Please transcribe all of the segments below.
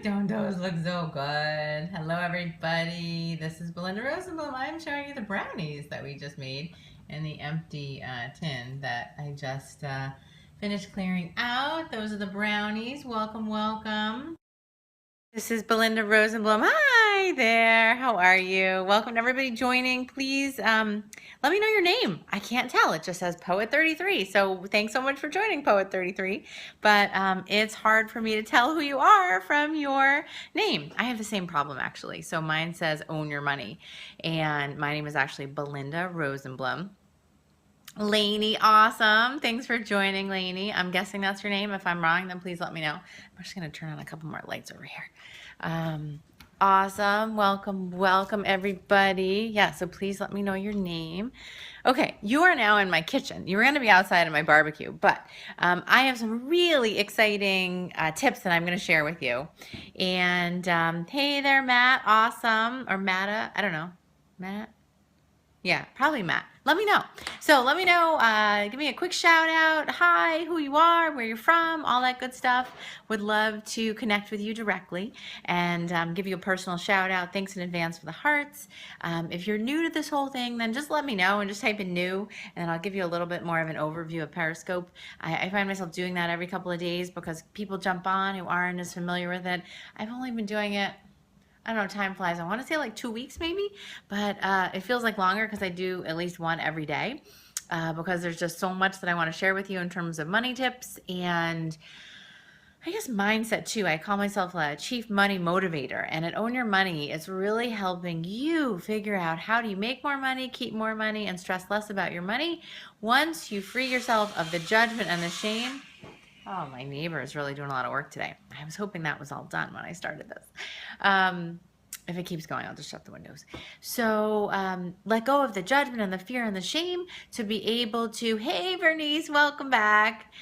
Don't those look so good? Hello, everybody. This is Belinda Rosenblum. I'm showing you the brownies that we just made in the empty tin that I just finished clearing out. Those are the brownies. Welcome, welcome. This is Belinda Rosenblum. Hi there. How are you? Welcome to everybody joining. Please let me know your name. I can't tell. It just says Poet 33. So thanks so much for joining Poet 33. But it's hard for me to tell who you are from your name. I have the same problem actually. So mine says Own Your Money. And my name is actually Belinda Rosenblum. Lainey, awesome. Thanks for joining, Lainey. I'm guessing that's your name. If I'm wrong, then please let me know. I'm just going to turn on a couple more lights over here. Awesome. Welcome, welcome, everybody. Yeah, so please let me know your name. Okay, you are now in my kitchen. You were going to be outside of my barbecue, but I have some really exciting tips that I'm going to share with you. And hey there, Matt. Awesome. Or Matta. I don't know. Matt? Yeah, probably Matt. Let me know. So let me know, give me a quick shout out. Hi, who you are, where you're from, all that good stuff. Would love to connect with you directly and give you a personal shout out. Thanks in advance for the hearts. If you're new to this whole thing, then just let me know and just type in new and then I'll give you a little bit more of an overview of Periscope. I find myself doing that every couple of days because people jump on who aren't as familiar with it. I've only been doing it, I don't know, time flies. I want to say like 2 weeks maybe, but it feels like longer because I do at least one every day because there's just so much that I want to share with you in terms of money tips and I guess mindset too. I call myself a chief money motivator, and at Own Your Money, it's really helping you figure out how do you make more money, keep more money, and stress less about your money once you free yourself of the judgment and the shame. Oh, my neighbor is really doing a lot of work today. I was hoping that was all done when I started this. If it keeps going, I'll just shut the windows. So let go of the judgment and the fear and the shame to be able to, hey, Bernice, welcome back.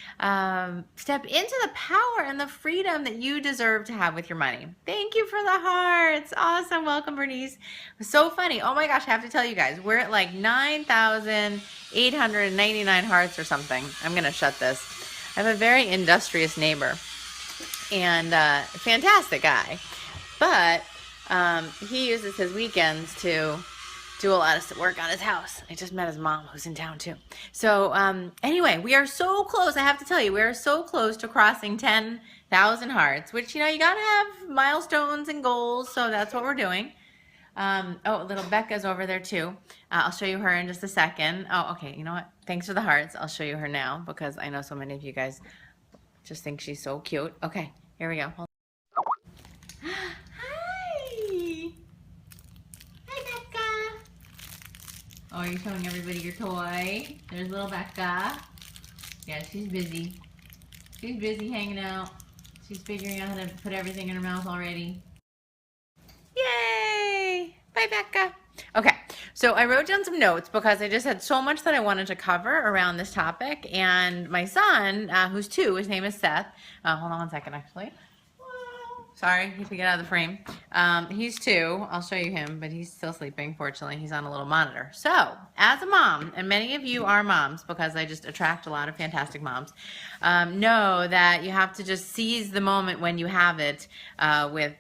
Step into the power and the freedom that you deserve to have with your money. Thank you for the hearts. Awesome. Welcome, Bernice. It was so funny. Oh my gosh, I have to tell you guys, we're at like 9,899 hearts or something. I'm going to shut this. I have a very industrious neighbor and fantastic guy, but he uses his weekends to do a lot of work on his house. I just met his mom who's in town too. So anyway, we are so close. I have to tell you, we are so close to crossing 10,000 hearts, which, you know, you got to have milestones and goals. So that's what we're doing. Oh, little Becca's over there too. I'll show you her in just a second. Oh, okay. You know what? Thanks for the hearts. I'll show you her now because I know so many of you guys just think she's so cute. Okay, here we go. Hi. Hi, Becca. Oh, are you showing everybody your toy? There's little Becca. Yeah, she's busy. She's busy hanging out. She's figuring out how to put everything in her mouth already. Yay! Bye, Becca. Okay, so I wrote down some notes because I just had so much that I wanted to cover around this topic. And my son, who's 2, his name is Seth. Hold on one second, actually. Sorry, he could get out of the frame. He's 2. I'll show you him, but he's still sleeping. Fortunately, he's on a little monitor. So, as a mom, and many of you are moms because I just attract a lot of fantastic moms, know that you have to just seize the moment when you have it with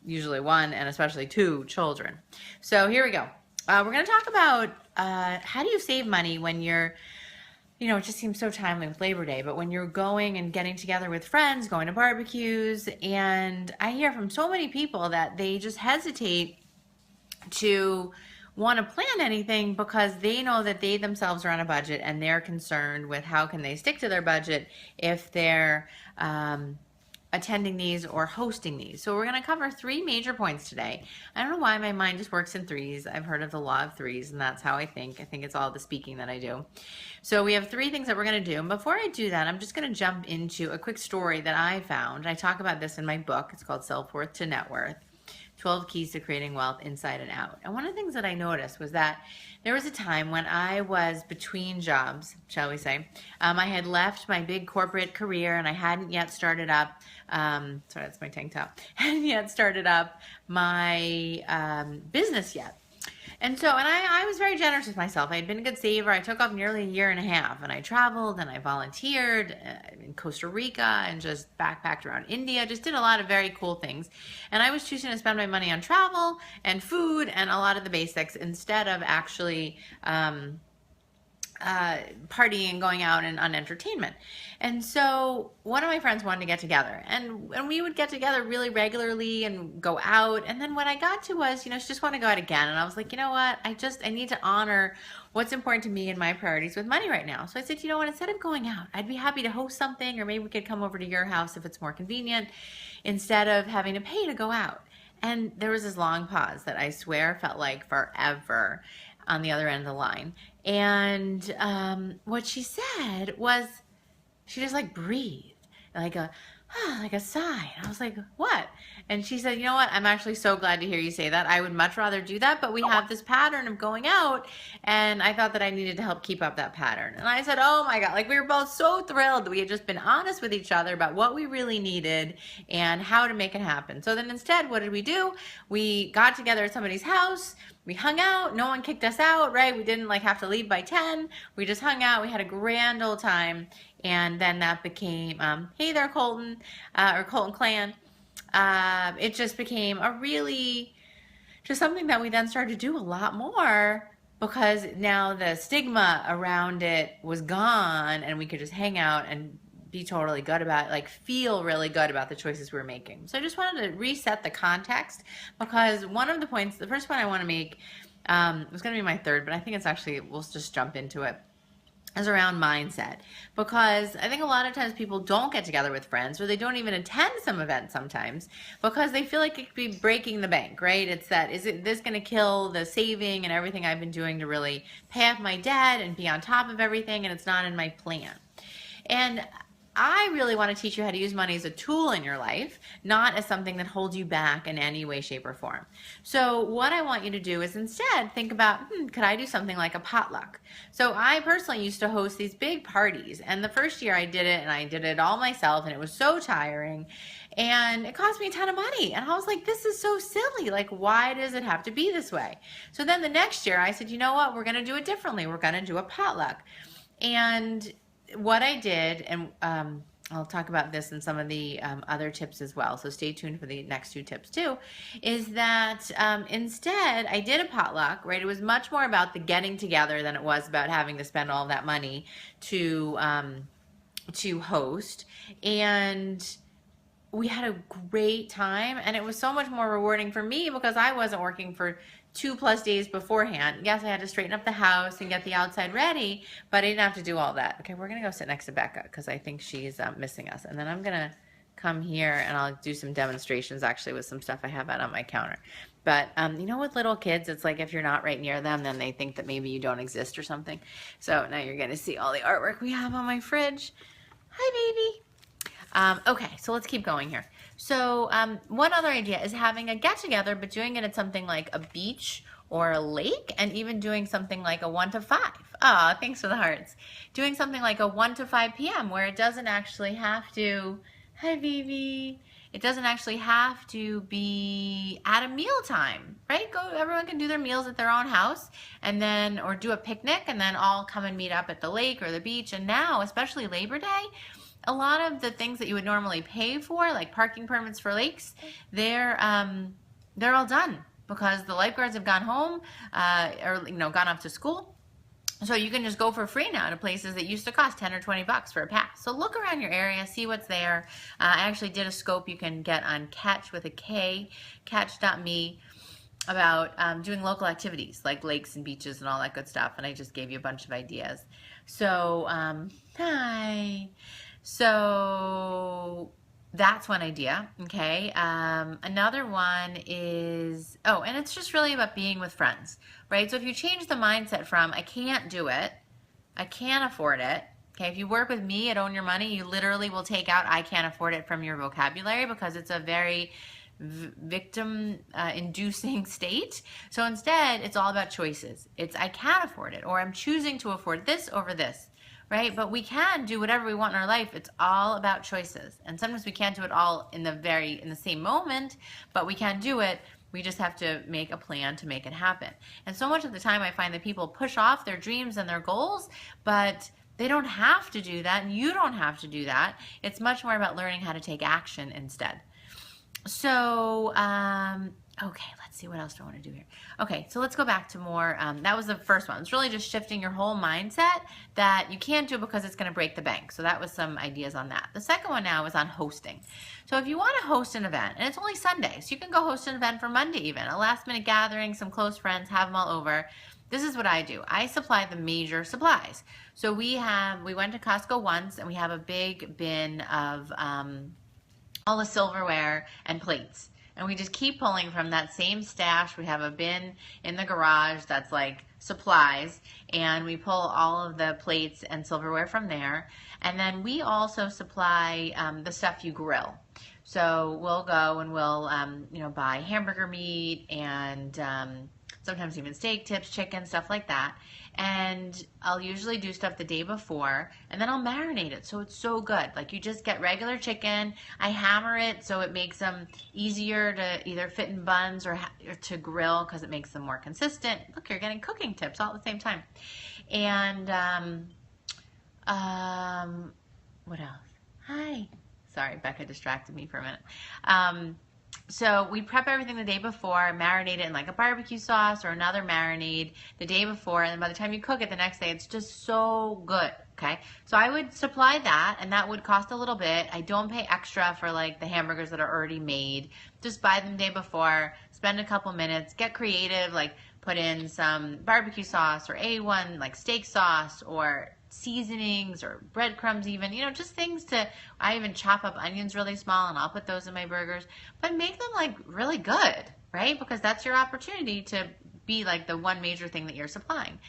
usually 1 and especially 2 children. So here we go. We're going to talk about how do you save money when you're, you know, it just seems so timely with Labor Day, but when you're going and getting together with friends, going to barbecues, and I hear from so many people that they just hesitate to want to plan anything because they know that they themselves are on a budget and they're concerned with how can they stick to their budget if they're attending these or hosting these. So we're going to cover 3 major points today. I don't know why my mind just works in 3s. I've heard of the law of 3s and that's how I think. I think it's all the speaking that I do. So we have 3 things that we're going to do. And before I do that, I'm just going to jump into a quick story that I found. I talk about this in my book. It's called Self-Worth to Net Worth. 12 Keys to Creating Wealth Inside and Out. And one of the things that I noticed was that there was a time when I was between jobs, shall we say. I had left my big corporate career and I hadn't yet started up, sorry, that's my tank top, hadn't yet started up my business yet. And so, and I was very generous with myself. I had been a good saver. I took off nearly a year and a half, and I traveled and I volunteered in Costa Rica and just backpacked around India. Just did a lot of very cool things. And I was choosing to spend my money on travel and food and a lot of the basics instead of actually partying, going out and on entertainment. And so one of my friends wanted to get together, and we would get together really regularly and go out. And then what I got to was, she just want to go out again. And I was like, you know what? I need to honor what's important to me and my priorities with money right now. So I said, you know what? Instead of going out, I'd be happy to host something, or maybe we could come over to your house if it's more convenient, instead of having to pay to go out. And there was this long pause that I swear felt like forever on the other end of the line. And what she said was, she just like breathed, like a sigh. And I was like, what? And she said, you know what? I'm actually so glad to hear you say that. I would much rather do that, but we have this pattern of going out, and I thought that I needed to help keep up that pattern. And I said, oh my God, like we were both so thrilled that we had just been honest with each other about what we really needed and how to make it happen. So then instead, what did we do? We got together at somebody's house. We hung out. No one kicked us out, right? We didn't like have to leave by 10. We just hung out. We had a grand old time. And then that became, hey there, Colton, or Colton Clan. It just became just something that we then started to do a lot more, because now the stigma around it was gone, and we could just hang out and be totally good about it, like feel really good about the choices we were making. So I just wanted to reset the context, because one of the points, the first point I want to make, was going to be my third, but I think it's actually, we'll just jump into it, is around mindset. Because I think a lot of times people don't get together with friends, or they don't even attend some events sometimes, because they feel like it could be breaking the bank, right? It's that, is it this going to kill the saving and everything I've been doing to really pay off my debt and be on top of everything, and it's not in my plan. And I really want to teach you how to use money as a tool in your life, not as something that holds you back in any way, shape, or form. So what I want you to do is instead think about, could I do something like a potluck? So I personally used to host these big parties, and the first year I did it, and I did it all myself, and it was so tiring, and it cost me a ton of money. And I was like, this is so silly. Like, why does it have to be this way? So then the next year I said, you know what? We're going to do it differently. We're going to do a potluck. And what I did, and I'll talk about this and some of the other tips as well, so stay tuned for the next two tips too, is that instead I did a potluck, right? It was much more about the getting together than it was about having to spend all that money to host. And we had a great time, and it was so much more rewarding for me because I wasn't working for 2+ days beforehand. Yes, I had to straighten up the house and get the outside ready, but I didn't have to do all that. Okay, we're gonna go sit next to Becca because I think she's missing us. And then I'm gonna come here and I'll do some demonstrations actually with some stuff I have out on my counter. But with little kids, it's like if you're not right near them, then they think that maybe you don't exist or something. So now you're gonna see all the artwork we have on my fridge. Hi, baby. Okay, so let's keep going here. So one other idea is having a get-together, but doing it at something like a beach or a lake, and even doing something like a 1 to 5. Ah, thanks for the hearts. Doing something like a 1 to 5 p.m. where it doesn't actually have to, hi baby, it doesn't actually have to be at a mealtime, right? Everyone can do their meals at their own house, and then, or do a picnic, and then all come and meet up at the lake or the beach. And now, especially Labor Day, a lot of the things that you would normally pay for, like parking permits for lakes, they're all done because the lifeguards have gone home or gone off to school. So you can just go for free now to places that used to cost 10 or 20 bucks for a pass. So look around your area, see what's there. I actually did a scope you can get on Catch with a K, catch.me, about doing local activities like lakes and beaches and all that good stuff. And I just gave you a bunch of ideas. So, hi. So that's one idea, okay? Another one is, and it's just really about being with friends, right? So if you change the mindset from, I can't do it, I can't afford it, okay? If you work with me at Own Your Money, you literally will take out I can't afford it from your vocabulary because it's a very victim-inducing state. So instead, it's all about choices. It's I can afford it, or I'm choosing to afford this over this. Right? But we can do whatever we want in our life. It's all about choices. And sometimes we can't do it all in the same moment, but we can do it We just have to make a plan to make it happen. And so much of the time I find that people push off their dreams and their goals, but they don't have to do that, and you don't have to do that. It's much more about learning how to take action instead. So, okay, let's see, what else do I want to do here? Okay, so let's go back to more, that was the first one. It's really just shifting your whole mindset that you can't do it because it's going to break the bank. So that was some ideas on that. The second one now is on hosting. So if you want to host an event, and it's only Sunday, so you can go host an event for Monday even, a last minute gathering, some close friends, have them all over. This is what I do. I supply the major supplies. So we went to Costco once, and we have a big bin of all the silverware and plates. And we just keep pulling from that same stash. We have a bin in the garage that's like supplies, and we pull all of the plates and silverware from there. And then we also supply the stuff you grill. So we'll go and we'll buy hamburger meat and sometimes even steak tips, chicken, stuff like that. And I'll usually do stuff the day before, and then I'll marinate it so it's so good. Like, you just get regular chicken, I hammer it so it makes them easier to either fit in buns or to grill because it makes them more consistent. Look, you're getting cooking tips all at the same time. And what else? Hi. Sorry, Becca distracted me for a minute. So we prep everything the day before, marinate it in like a barbecue sauce or another marinade the day before, and then by the time you cook it the next day, it's just so good, okay? So I would supply that, and that would cost a little bit. I don't pay extra for like the hamburgers that are already made. Just buy them the day before, spend a couple minutes, get creative, like put in some barbecue sauce or A1 like steak sauce or seasonings or breadcrumbs even, just things I even chop up onions really small and I'll put those in my burgers, but make them like really good, right? Because that's your opportunity to be like the one major thing that you're supplying.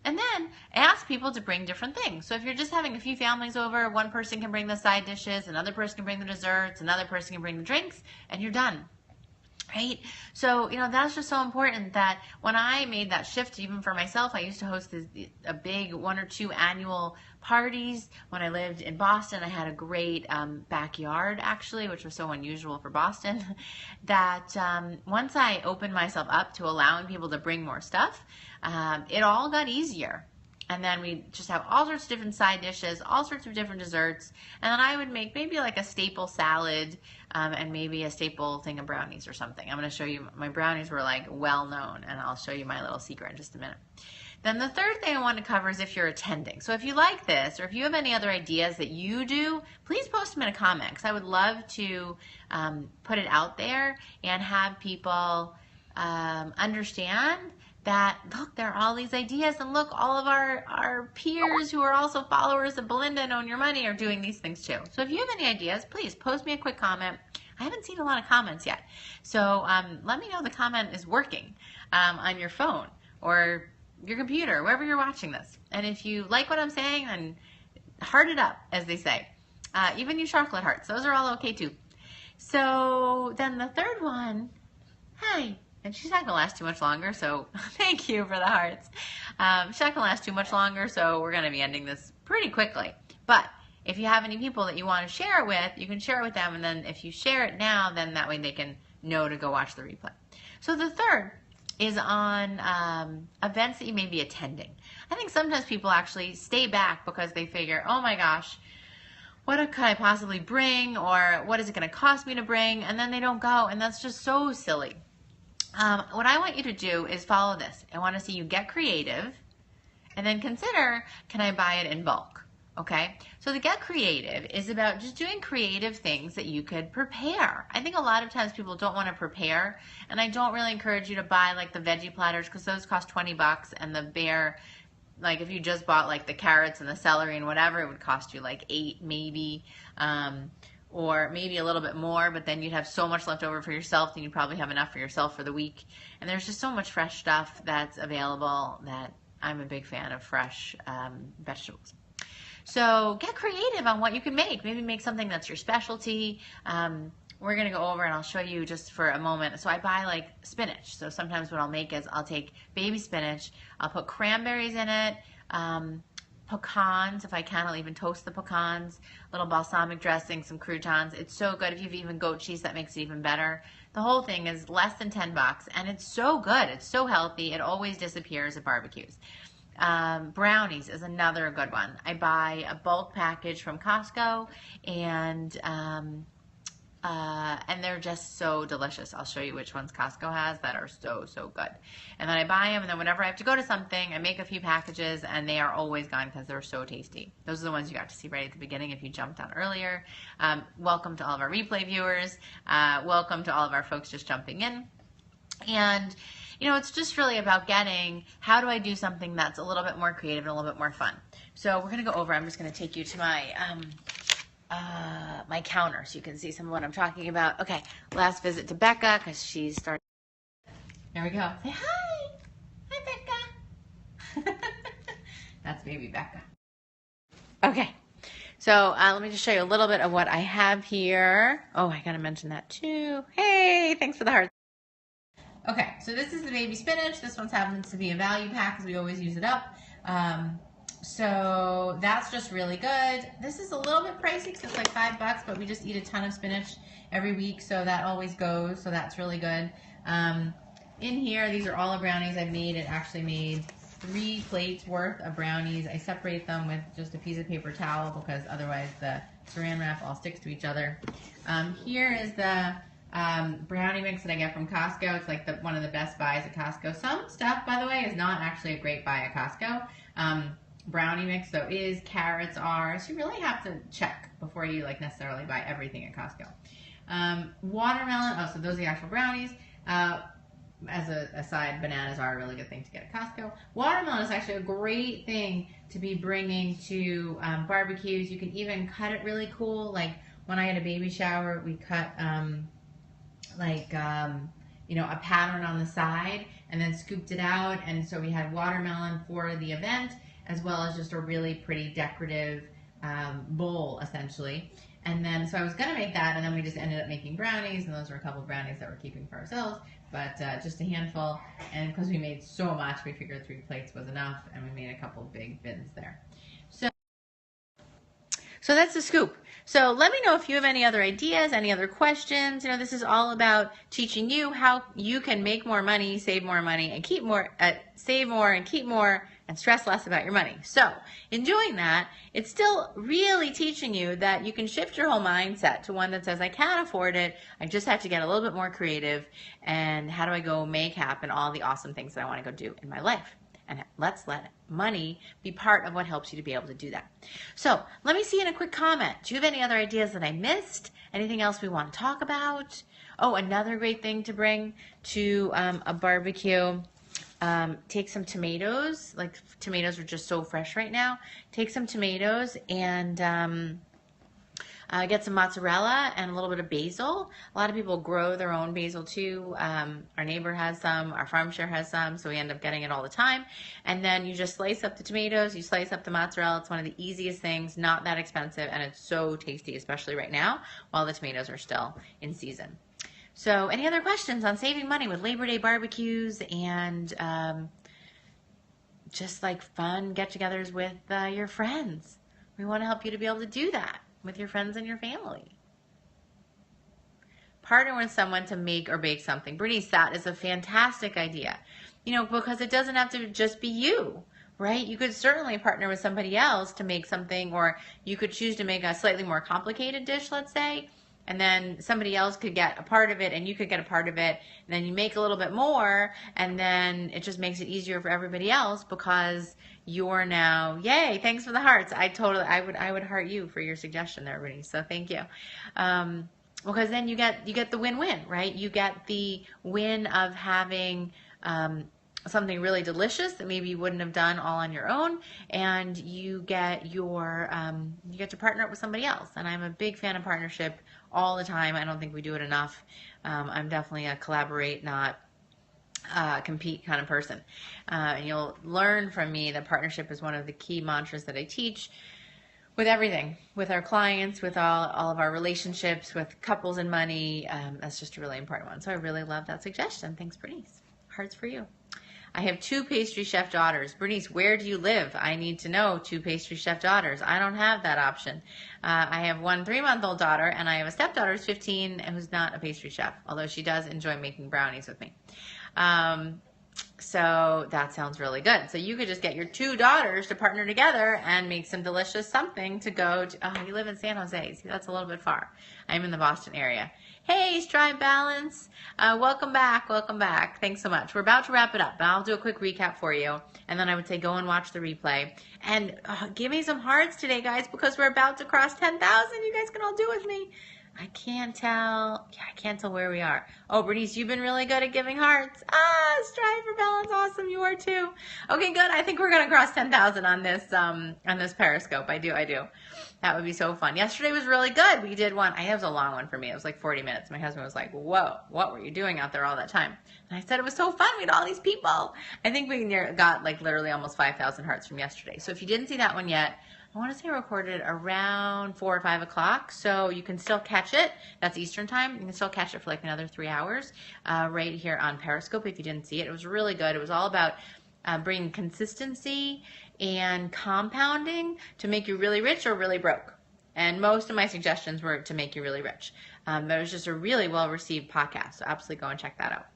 And then ask people to bring different things. So if you're just having a few families over, one person can bring the side dishes, another person can bring the desserts, another person can bring the drinks, and you're done. Right? So, that's just so important that when I made that shift, even for myself, I used to host a big 1 or 2 annual parties. When I lived in Boston, I had a great backyard, actually, which was so unusual for Boston, that once I opened myself up to allowing people to bring more stuff, it all got easier. And then we just have all sorts of different side dishes, all sorts of different desserts. And then I would make maybe like a staple salad and maybe a staple thing of brownies or something. I'm going to show you, my brownies were like well known, and I'll show you my little secret in just a minute. Then the third thing I want to cover is if you're attending. So if you like this, or if you have any other ideas that you do, please post them in a comment, because I would love to put it out there and have people understand that, look, there are all these ideas, and look, all of our peers who are also followers of Belinda and Own Your Money are doing these things too. So if you have any ideas, please post me a quick comment. I haven't seen a lot of comments yet. So let me know the comment is working on your phone or your computer, wherever you're watching this. And if you like what I'm saying, then heart it up, as they say. Even you chocolate hearts, those are all okay too. So then the third one, hi. And she's not going to last too much longer, so thank you for the hearts. She's not going to last too much longer, so we're going to be ending this pretty quickly. But if you have any people that you want to share it with, you can share it with them, and then if you share it now, then that way they can know to go watch the replay. So the third is on events that you may be attending. I think sometimes people actually stay back because they figure, oh my gosh, what could I possibly bring, or what is it going to cost me to bring, and then they don't go, and that's just so silly. What I want you to do is follow this. I want to see you get creative and then consider, can I buy it in bulk? Okay? So the get creative is about just doing creative things that you could prepare. I think a lot of times people don't want to prepare, and I don't really encourage you to buy like the veggie platters, because those cost $20, and the bare, like if you just bought like the carrots and the celery and whatever, it would cost you like $8 maybe. Or maybe a little bit more, but then you'd have so much left over for yourself, and you'd probably have enough for yourself for the week. And there's just so much fresh stuff that's available that I'm a big fan of fresh vegetables. So get creative on what you can make. Maybe make something that's your specialty. We're going to go over and I'll show you just for a moment. So I buy like spinach. So sometimes what I'll make is I'll take baby spinach, I'll put cranberries in it, pecans. If I can, I'll even toast the pecans, a little balsamic dressing, some croutons. It's so good. If you've even goat cheese, that makes it even better. The whole thing is less than 10 bucks, and it's so good. It's so healthy. It always disappears at barbecues. Brownies is another good one. I buy a bulk package from Costco, and they're just so delicious. I'll show you which ones Costco has that are so, so good. And then I buy them, and then whenever I have to go to something, I make a few packages, and they are always gone because they're so tasty. Those are the ones you got to see right at the beginning if you jumped on earlier. Welcome to all of our replay viewers. Welcome to all of our folks just jumping in. And you know, it's just really about getting, how do I do something that's a little bit more creative and a little bit more fun? So we're going to go over, I'm just going to take you to my my counter so you can see some of what I'm talking about. Okay, last visit to Becca because she's starting. There we go. Say hi. Hi, Becca. That's baby Becca. Okay, so let me just show you a little bit of what I have here. Oh, I got to mention that too. Hey, thanks for the heart. Okay, so this is the baby spinach. This one happens to be a value pack because we always use it up. So that's just really good. This is a little bit pricey because it's like $5, but we just eat a ton of spinach every week, so that always goes, so that's really good. In here, these are all the brownies I've made. It actually made 3 plates worth of brownies. I separate them with just a piece of paper towel because otherwise the saran wrap all sticks to each other. Here is the brownie mix that I get from Costco. It's like one of the best buys at Costco. Some stuff, by the way, is not actually a great buy at Costco. Brownie mix, though, is, carrots are, so you really have to check before you like necessarily buy everything at Costco. Watermelon, oh, so those are the actual brownies. As a aside, bananas are a really good thing to get at Costco. Watermelon is actually a great thing to be bringing to barbecues. You can even cut it really cool. Like when I had a baby shower, we cut you know, a pattern on the side and then scooped it out, and so we had watermelon for the event as well as just a really pretty decorative bowl essentially. And then so I was gonna make that, and then we just ended up making brownies, and those were a couple brownies that we're keeping for ourselves, but just a handful. And because we made so much, we figured 3 plates was enough, and we made a couple big bins there. So that's the scoop. So let me know if you have any other ideas, any other questions. You know, this is all about teaching you how you can make more money, save more money, and keep more, save more and keep more, and stress less about your money. So in doing that, it's still really teaching you that you can shift your whole mindset to one that says, I can afford it. I just have to get a little bit more creative. And how do I go make happen all the awesome things that I want to go do in my life? And let's let money be part of what helps you to be able to do that. So let me see in a quick comment. Do you have any other ideas that I missed? Anything else we want to talk about? Oh, another great thing to bring to a barbecue. Take some tomatoes. Like tomatoes are just so fresh right now. Take some tomatoes and get some mozzarella and a little bit of basil. A lot of people grow their own basil too. Our neighbor has some, our farm share has some, so we end up getting it all the time. And then you just slice up the tomatoes, you slice up the mozzarella. It's one of the easiest things, not that expensive, and it's so tasty, especially right now while the tomatoes are still in season. So any other questions on saving money with Labor Day barbecues and just like fun get-togethers with your friends? We want to help you to be able to do that with your friends and your family. Partner with someone to make or bake something. Bernice, that is a fantastic idea. You know, because it doesn't have to just be you, right? You could certainly partner with somebody else to make something, or you could choose to make a slightly more complicated dish, let's say, and then somebody else could get a part of it and you could get a part of it, and then you make a little bit more, and then it just makes it easier for everybody else because you're now, yay, thanks for the hearts. I would heart you for your suggestion there, Bernice, so thank you. Because then you get the win-win, right? You get the win of having something really delicious that maybe you wouldn't have done all on your own, and you get to partner up with somebody else. And I'm a big fan of partnership all the time. I don't think we do it enough. I'm definitely a collaborate, not compete kind of person. And you'll learn from me that partnership is one of the key mantras that I teach with everything, with our clients, with all of our relationships, with couples and money. That's just a really important one. So I really love that suggestion. Thanks, Bernice. Hearts for you. I have 2 pastry chef daughters. Bernice, where do you live? I need to know 2 pastry chef daughters. I don't have that option. I have 1 3-month-old daughter, and I have a stepdaughter who's 15 and who's not a pastry chef, although she does enjoy making brownies with me. So that sounds really good. So you could just get your 2 daughters to partner together and make some delicious something to go to. Oh, you live in San Jose. See, that's a little bit far. I'm in the Boston area. Hey, Strive Balance. Welcome back. Welcome back. Thanks so much. We're about to wrap it up, but I'll do a quick recap for you. And then I would say go and watch the replay. And give me some hearts today, guys, because we're about to cross 10,000. You guys can all do it with me. I can't tell. Yeah, I can't tell where we are. Oh, Bernice, you've been really good at giving hearts. Strive for Balance. Awesome. You are too. Okay, good. I think we're going to cross 10,000 on this Periscope. I do. That would be so fun. Yesterday was really good. We did one. It was a long one for me. It was like 40 minutes. My husband was like, whoa, what were you doing out there all that time? And I said, it was so fun. We had all these people. I think we got like literally almost 5,000 hearts from yesterday. So if you didn't see that one yet, I want to say I recorded around 4 or 5 o'clock, so you can still catch it. That's Eastern time. You can still catch it for like another 3 hours right here on Periscope if you didn't see it. It was really good. It was all about bringing consistency and compounding to make you really rich or really broke. And most of my suggestions were to make you really rich. But it was just a really well-received podcast, so absolutely go and check that out.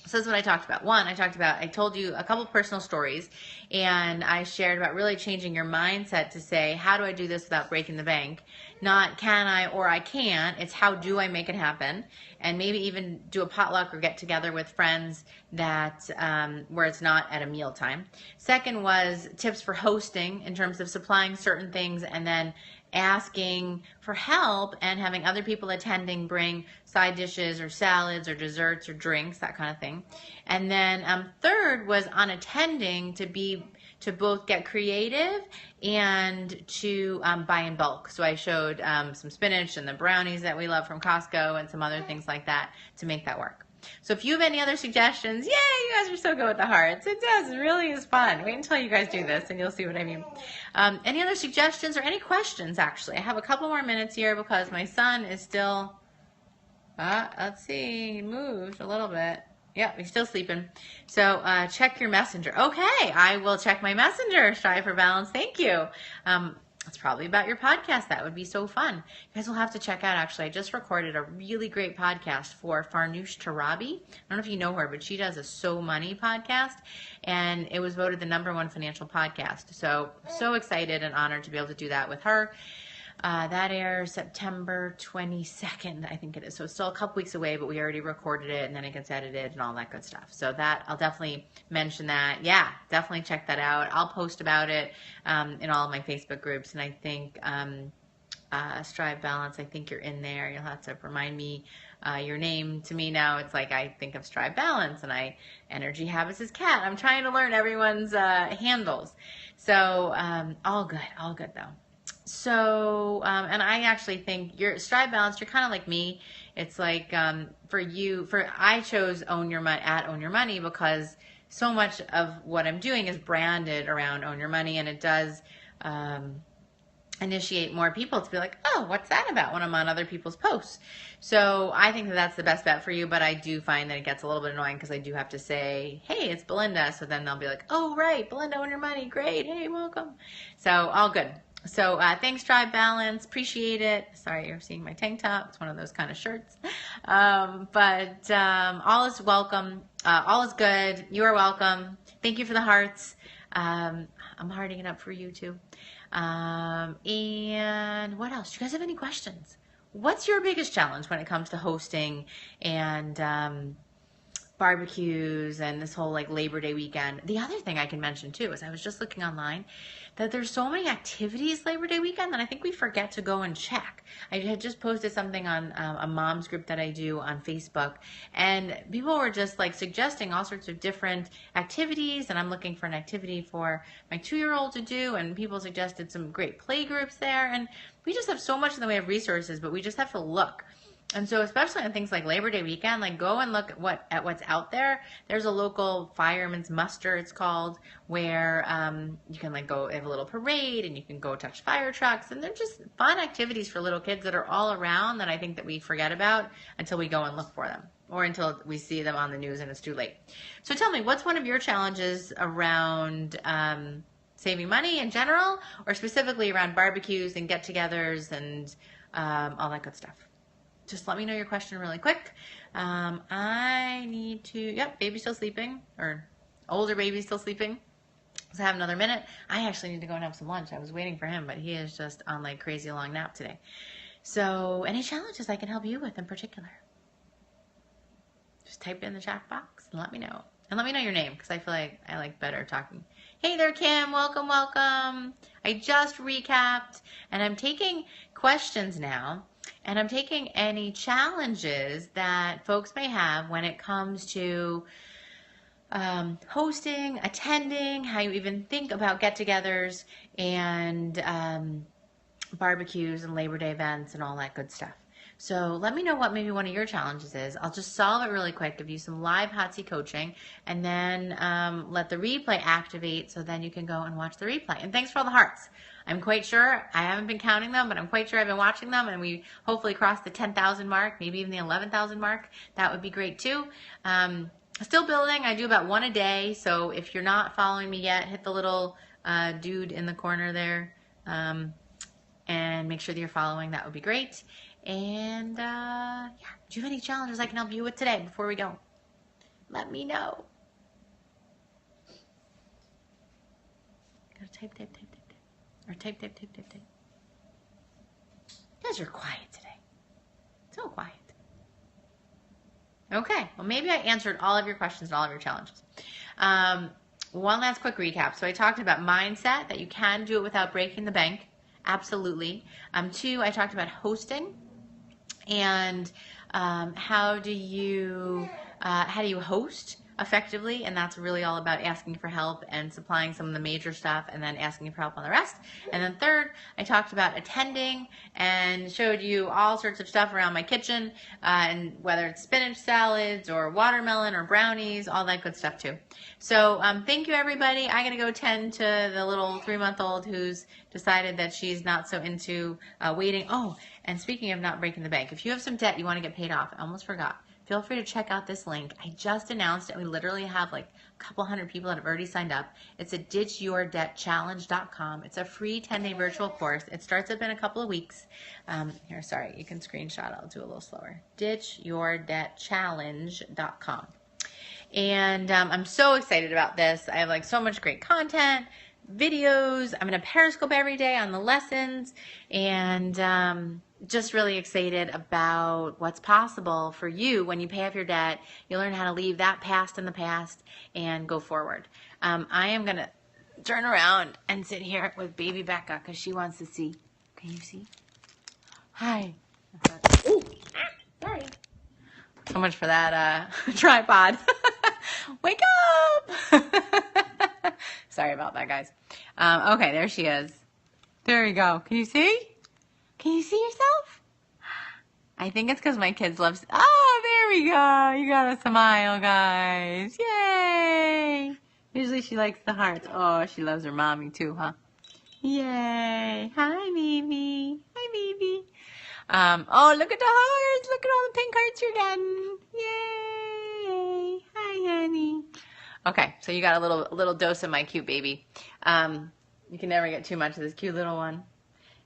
So that's what I talked about. One, I told you a couple personal stories, and I shared about really changing your mindset to say, how do I do this without breaking the bank? Not can I or I can't. It's how do I make it happen? And maybe even do a potluck or get together with friends that where it's not at a mealtime. Second was tips for hosting in terms of supplying certain things and then asking for help and having other people attending bring side dishes or salads or desserts or drinks, that kind of thing. And then third was on attending to both get creative and to buy in bulk. So I showed some spinach and the brownies that we love from Costco and some other things like that to make that work. So if you have any other suggestions, yay, you guys are so good with the hearts. It does. It really is fun. Wait until you guys do this and you'll see what I mean. Any other suggestions or any questions, actually? I have a couple more minutes here because my son is still, let's see, he moved a little bit. Yep, he's still sleeping. So check your messenger. Okay, I will check my messenger. Strive for Balance. Thank you. It's probably about your podcast. That would be so fun. You guys will have to check out, actually. I just recorded a really great podcast for Farnoosh Tarabi. I don't know if you know her, but she does a So Money podcast, and it was voted the #1 financial podcast. So excited and honored to be able to do that with her. That airs September 22nd, I think it is. So it's still a couple weeks away, but we already recorded it, and then it gets edited and all that good stuff. So that, I'll definitely mention that. Yeah, definitely check that out. I'll post about it in all of my Facebook groups, and I think Strive Balance, I think you're in there. You'll have to remind me your name. To me now, it's like I think of Strive Balance, and Energy Habits is Cat. I'm trying to learn everyone's handles. So all good though. So, and I actually think your Strive Balance, you're kind of like me. It's like, I chose Own Your Money because so much of what I'm doing is branded around Own Your Money, and it does, initiate more people to be like, oh, what's that about when I'm on other people's posts? So I think that that's the best bet for you, but I do find that it gets a little bit annoying because I do have to say, hey, it's Belinda. So then they'll be like, oh, right, Belinda, Own Your Money. Great. Hey, welcome. So all good. So thanks, Strive Balance. Appreciate it. Sorry, you're seeing my tank top. It's one of those kind of shirts. But all is welcome. All is good. You are welcome. Thank you for the hearts. I'm hearting it up for you too. And what else? Do you guys have any questions? What's your biggest challenge when it comes to hosting and barbecues and this whole like Labor Day weekend? The other thing I can mention too is I was just looking online that there's so many activities Labor Day weekend that I think we forget to go and check. I had just posted something on a mom's group that I do on Facebook, and people were just like suggesting all sorts of different activities, and I'm looking for an activity for my 2-year-old to do, and people suggested some great play groups there, and we just have so much in the way of resources, but we just have to look. And so especially on things like Labor Day weekend, like go and look at what's out there. There's a local fireman's muster, it's called, where you can like go, they have a little parade and you can go touch fire trucks, and they're just fun activities for little kids that are all around that I think that we forget about until we go and look for them. or until we see them on the news and it's too late. So tell me, what's one of your challenges around saving money in general, or specifically around barbecues and get-togethers and all that good stuff? Just let me know your question really quick. I need to, yep, baby's still sleeping, or older baby's still sleeping. So I have another minute. I actually need to go and have some lunch. I was waiting for him, but he is just on like crazy long nap today. So any challenges I can help you with in particular? Just type it in the chat box and let me know. And let me know your name, because I feel like I like better talking. Hey there, Kim. Welcome, welcome. I just recapped, and I'm taking questions now, and I'm taking any challenges that folks may have when it comes to hosting, attending, how you even think about get-togethers and barbecues and Labor Day events and all that good stuff. So let me know what maybe one of your challenges is. I'll just solve it really quick, give you some live hot seat coaching, and then let the replay activate, so then you can go and watch the replay. And thanks for all the hearts. I'm quite sure, I haven't been counting them, but I'm quite sure I've been watching them, and we hopefully crossed the 10,000 mark, maybe even the 11,000 mark. That would be great too. Still building. I do about one a day, so if you're not following me yet, hit the little dude in the corner there, and make sure that you're following. That would be great. And yeah, do you have any challenges I can help you with today before we go? Let me know. Gotta type. Or type. You guys are quiet today. So quiet. Okay, well maybe I answered all of your questions and all of your challenges. One last quick recap. So I talked about mindset, that you can do it without breaking the bank. Absolutely. 2, I talked about hosting, and how do you host effectively, and that's really all about asking for help and supplying some of the major stuff, and then asking for help on the rest. And then 3rd, I talked about attending and showed you all sorts of stuff around my kitchen, and whether it's spinach salads or watermelon or brownies, all that good stuff too. So thank you, everybody. I'm gonna go tend to the little 3-month-old who's decided that she's not so into waiting. Oh, and speaking of not breaking the bank, if you have some debt you want to get paid off, I almost forgot. Feel free to check out this link. I just announced it. We literally have like a couple hundred people that have already signed up. It's at ditchyourdebtchallenge.com. It's a free 10-day virtual course. It starts up in a couple of weeks. Here, sorry, you can screenshot it. I'll do a little slower. ditchyourdebtchallenge.com. And I'm so excited about this. I have like so much great content, videos. I'm going to Periscope every day on the lessons, and just really excited about what's possible for you when you pay off your debt. You learn how to leave that past in the past and go forward. I am going to turn around and sit here with baby Becca because she wants to see. Can you see? Hi. Oh, sorry. So much for that tripod. Wake up! Sorry about that, guys. Okay, there she is. There you go. Can you see? Can you see yourself? I think it's because my kids love... Oh, there we go. You got a smile, guys. Yay! Usually she likes the hearts. Oh, she loves her mommy too, huh? Yay! Hi, baby. Hi, baby. Oh, look at the hearts. Look at all the pink hearts you're getting. Yay! Hi, honey. Okay, so you got a little dose of my cute baby. You can never get too much of this cute little one.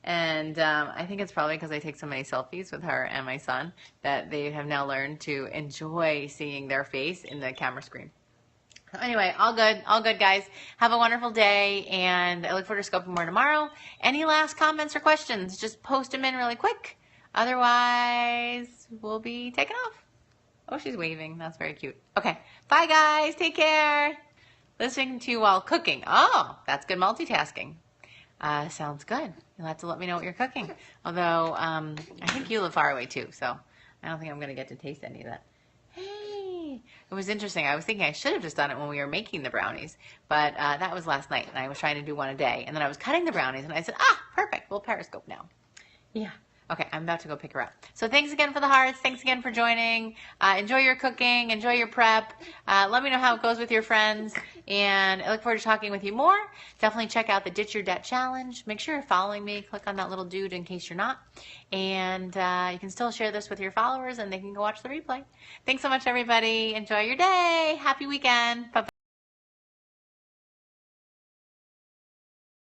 And I think it's probably because I take so many selfies with her and my son that they have now learned to enjoy seeing their face in the camera screen. So anyway, all good, guys. Have a wonderful day, and I look forward to scoping more tomorrow. Any last comments or questions, just post them in really quick. Otherwise, we'll be taking off. Oh, she's waving. That's very cute. Okay, bye, guys. Take care. Listening to you while cooking. Oh, that's good multitasking. Sounds good. You'll have to let me know what you're cooking. Although, I think you live far away too, so I don't think I'm going to get to taste any of that. Hey, it was interesting. I was thinking I should have just done it when we were making the brownies, but that was last night, and I was trying to do one a day. And then I was cutting the brownies, and I said, perfect. We'll Periscope now. Yeah. Okay, I'm about to go pick her up. So thanks again for the hearts. Thanks again for joining. Enjoy your cooking. Enjoy your prep. Let me know how it goes with your friends. And I look forward to talking with you more. Definitely check out the Ditch Your Debt Challenge. Make sure you're following me. Click on that little dude in case you're not. And you can still share this with your followers and they can go watch the replay. Thanks so much, everybody. Enjoy your day. Happy weekend. Bye-bye.